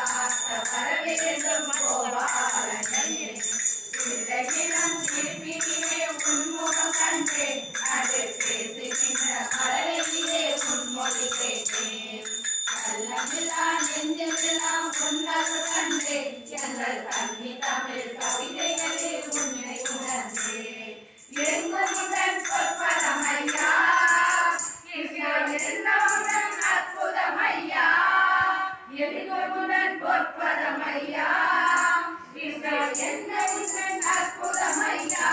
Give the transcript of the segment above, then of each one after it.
காத்த வரவேண்டும் கோபாலனே இலகினம் சிற்பினிலே உன்முகம் கண்டேன் அது பேசுகின்ற மலரிலே உன்மொழி கேட்டேன் கள்ளமில்லாம் நெஞ்சமெல்லாம் உன்னது கண்டேன் எங்கள் கண்ணி தமிழ் கவிதைகளே உன்னை உணர்ந்தேன் எங்குமுடன் சொற்பதமையா என்னமுடன் அற்புதமையா எங்குமுடன் பொற்பதமையா என்னமுடன் அற்புதமையா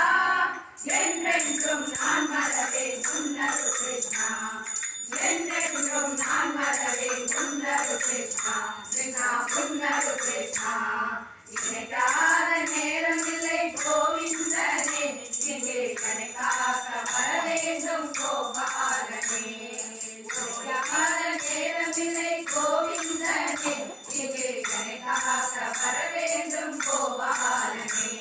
என்றென்றும் நான் மறவே உன்னது கிருஷ்ணா என்றென்றும் நான் மறவே உன்னது கிருஷ்ணா உன்னது கிருஷ்ணா இணைக்காத நேரம் இல்லை கோவிந்தனே இங்கே கணக்காக வர வேண்டும் கோபாலனே இணைக்காத நேரம் இல்லை கோவிந்தனே இங்கே கணக்காக வர வேண்டும் கோபாலனே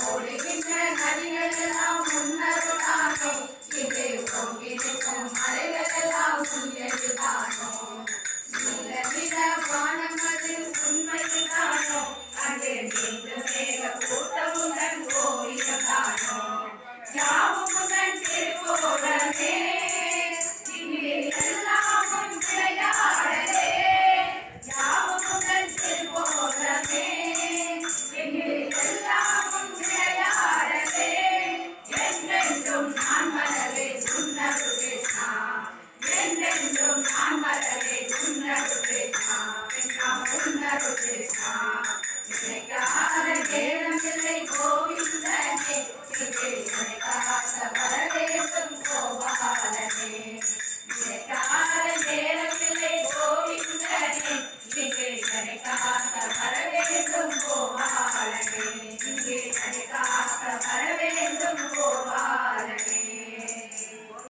ஓடுகின்ற நதிகள் எல்லாம் உன்னருளானோ இங்கே பொங்கி நிற்கும் மலைகள் எல்லாம் உன்னருளானோ நில வானமதில் உண்மையில் காணோ அங்கே மீண்டும் மேக கூட்டமுடன் கோவிலும் காணோ யாவுமுடன் திருக்கோலமே இங்கே எல்லாமும் விளையாடலே யாவுமுடன் திருக்கோலமே இங்கே எல்லாமும் விளையாடலே என்றென்றும் நான் மறவே உன்னது கிருஷ்ணா என்றென்றும் நான் மறவே உன்னது கிருஷ்ணா உன்னது கிருஷ்ணா இணைக்காத நேரமில்லை கோவிந்தனே இங்கே இணைக்காத வரவேண்டும் கோபாலனே இணைக்காத நேரமில்லை கோவிந்தனே இங்கே இணைக்காத வரவேண்டும் கோபாலனே இங்கே